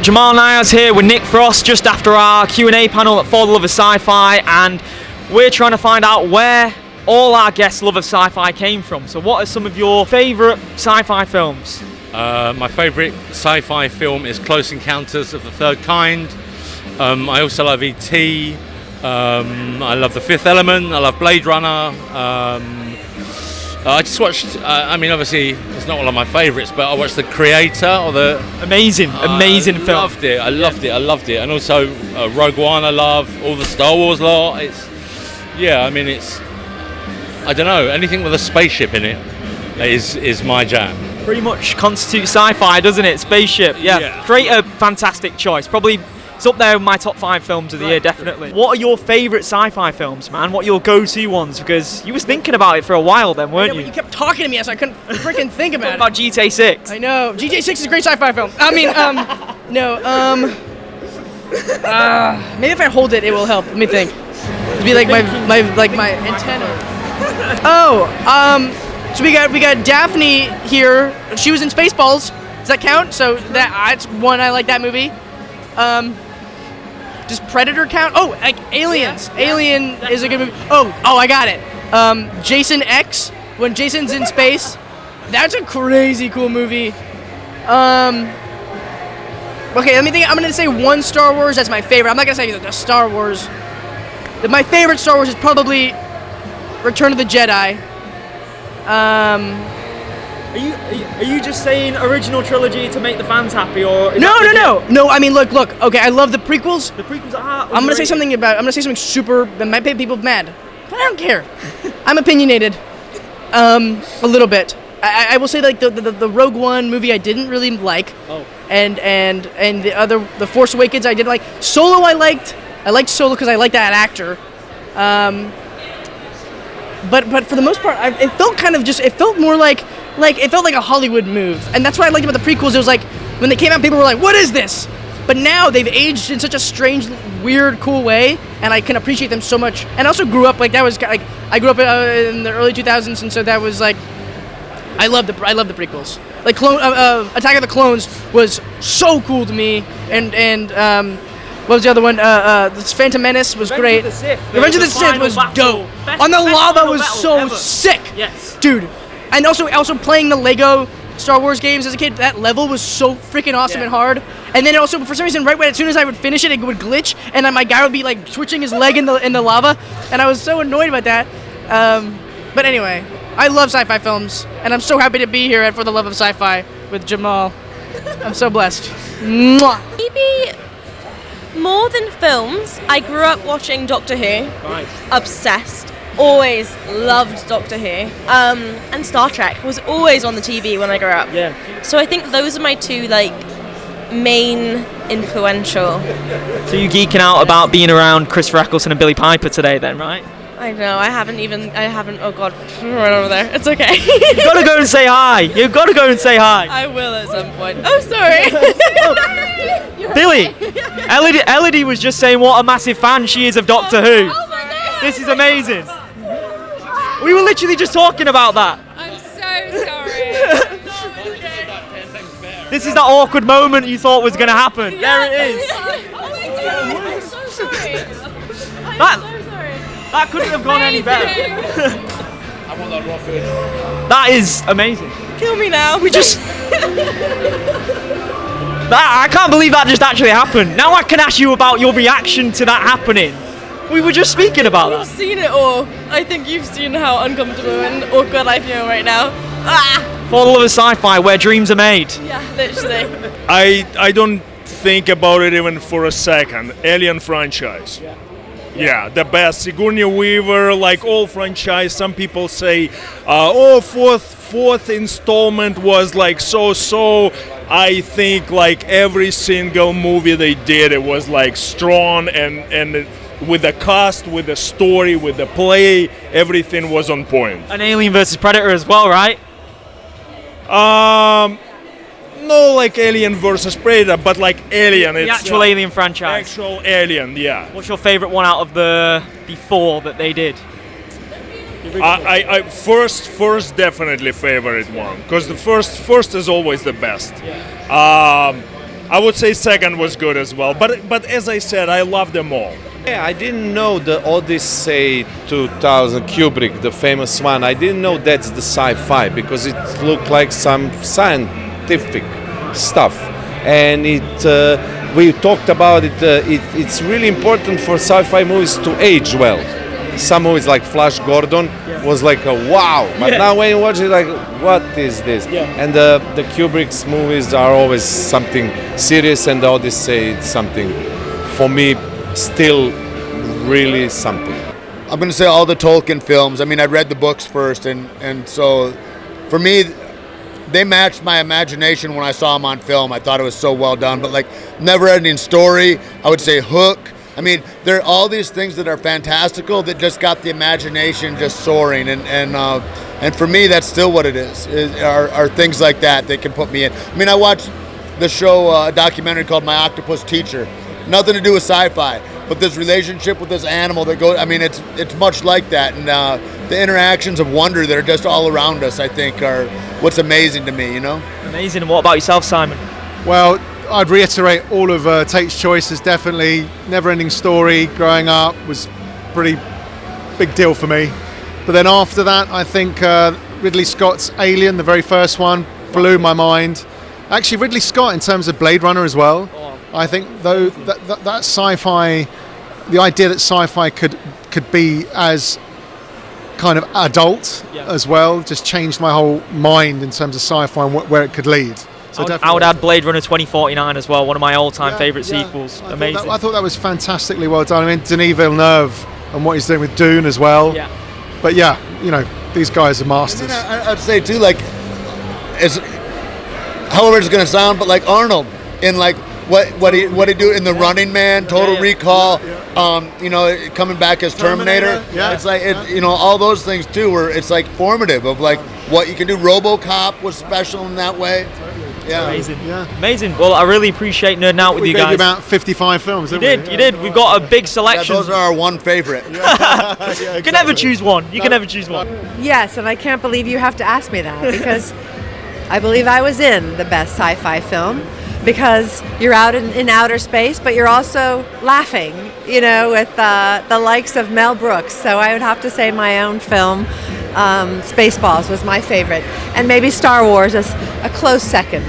Jamal Niaz here with Nick Frost just after our Q&A panel at For the Love of Sci-Fi, and we're trying to find out where all our guests' love of sci-fi came from. So what are some of your favourite sci-fi films? My favourite sci-fi film is Close Encounters of the Third Kind. I also love E.T. I love The Fifth Element. I love Blade Runner. I just watched, obviously it's not one of my favourites, but I watched The Creator or the... Amazing film. I loved it. And also Rogue One I love, all the Star Wars lot. It's, I don't know, anything with a spaceship in it is my jam. Pretty much constitutes sci-fi, doesn't it? Spaceship, yeah. Creator, fantastic choice. Probably it's up there with my top 5 films of the year, definitely. What are your favourite sci-fi films, man? What are your go-to ones? Because you was thinking about it for a while then, weren't you? You kept talking to me, so I couldn't freaking think about it. About GTA 6? I know. GTA 6 is a great sci-fi film. Maybe if I hold it, it will help. Let me think. It'd be like my antenna. So we got Daphne here. She was in Spaceballs. Does that count? So that's one. I like that movie. Does Predator count? Oh, like Aliens. Yeah. Alien is a good movie. Oh, I got it. Jason X, when Jason's in space. That's a crazy cool movie. Okay, let me think. I'm gonna say one Star Wars. That's my favorite. I'm not gonna say the Star Wars. My favorite Star Wars is probably Return of the Jedi. Are you just saying original trilogy to make the fans happy, or No. I mean, look. Okay, I love the prequels. The prequels are. I'm gonna say something super that might make people mad, but I don't care. I'm opinionated, a little bit. I will say like the Rogue One movie I didn't really like. Oh. And the Force Awakens I didn't like. Solo I liked. I liked Solo because I liked that actor. But for the most part, it felt more like it felt like a Hollywood move, and that's what I liked about the prequels. It was like when they came out, people were like, "What is this?" But now they've aged in such a strange, weird, cool way, and I can appreciate them so much. And I also grew up like that was like I grew up in the early 2000s, and so that was like I love the prequels. Like Attack of the Clones was so cool to me, and what was the other one? The Phantom Menace was great. Revenge of the Sith was dope. On the lava was so sick. Yes. Dude. And also playing the Lego Star Wars games as a kid, that level was so freaking awesome and hard. And then also, for some reason, as soon as I would finish it, it would glitch, and then my guy would be like twitching his leg in the lava, and I was so annoyed about that. But anyway, I love sci-fi films, and I'm so happy to be here at For the Love of Sci-Fi with Jamal. I'm so blessed. Mwah. Maybe more than films, I grew up watching Doctor Who. Nice. Obsessed. Always loved Doctor Who. And Star Trek was always on the TV when I grew up. Yeah. So I think those are my two main influential. So you're geeking out about being around Christopher Eccleston and Billie Piper today then, right? I know, I haven't, oh god, right over there. It's okay. You've got to go and say hi. You've got to go and say hi. I will at some point. Oh, sorry. Billy, Elodie was just saying what a massive fan she is of Doctor Who. Oh my god. This is amazing. We were literally just talking about that. I'm so sorry. This is that awkward moment you thought was going to happen. Yeah. There it is. Oh my god, I'm so sorry. That- I'm so sorry. That couldn't have gone any better. I want that raw food. That is amazing. Kill me now. We just... I can't believe that just actually happened. Now I can ask you about your reaction to that happening. We were just speaking about You've that. seen it all. I think you've seen how uncomfortable and awkward I feel right now. For the Love of Sci-Fi, where dreams are made. Yeah, literally. I don't think about it even for a second. Alien franchise. Yeah, the best. Sigourney Weaver, like all franchise. Some people say, fourth installment was like so. I think like every single movie they did, it was like strong and with the cast, with the story, with the play, everything was on point. An Alien versus Predator as well, right? No, like Alien versus Predator, but like Alien. The actual Alien franchise. Actual Alien, yeah. What's your favourite one out of the four that they did? I first definitely favorite one, because the first is always the best. I would say second was good as well. But as I said, I love them all. Yeah, I didn't know the Odyssey 2000 Kubrick, the famous one. I didn't know that's the sci-fi because it looked like some scientific stuff. And we talked about it. It's really important for sci-fi movies to age well. Some movies like Flash Gordon was like a wow, but now when you watch it, like, what is this? And the Kubrick's movies are always something serious, and the Odyssey is something, for me, still really something. I'm going to say all the Tolkien films. I mean, I read the books first, and so for me, they matched my imagination when I saw them on film. I thought it was so well done. But like Never-Ending Story, I would say Hook. I mean, there are all these things that are fantastical that just got the imagination just soaring, and for me, that's still what it is. Are things like that can put me in. I mean, I watched the show, a documentary called My Octopus Teacher. Nothing to do with sci-fi, but this relationship with this animal that goes. I mean, it's much like that, and the interactions of wonder that are just all around us, I think, are what's amazing to me. Amazing. And what about yourself, Simon? Well, I'd reiterate all of Tate's choices. Definitely Never-Ending Story growing up was pretty big deal for me. But then after that, I think Ridley Scott's Alien, the very first one, blew my mind. Actually, Ridley Scott in terms of Blade Runner as well. I think though that sci-fi, the idea that sci-fi could be as kind of adult as well, just changed my whole mind in terms of sci-fi and where it could lead. So I would add Blade Runner 2049 as well, one of my all-time favourite sequels. Amazing. I thought that was fantastically well done. I mean, Denis Villeneuve and what he's doing with Dune as well. Yeah. But yeah, these guys are masters. I'd say too, like, however it's going to sound, but like Arnold in like what he do in The Running Man, Total Recall, coming back as Terminator. Yeah. It's like all those things too, where it's like formative of like what you can do. RoboCop was special in that way. Yeah. Amazing. Yeah. Amazing. Well, I really appreciate nerding out with you guys. We gave you about 55 films, You did. We've got a big selection. Those are our one favorite. You can never choose one. You can never choose one. Yes, and I can't believe you have to ask me that because I believe I was in the best sci-fi film because you're out in outer space, but you're also laughing, with the likes of Mel Brooks. So I would have to say my own film, Spaceballs, was my favorite, and maybe Star Wars as a close second.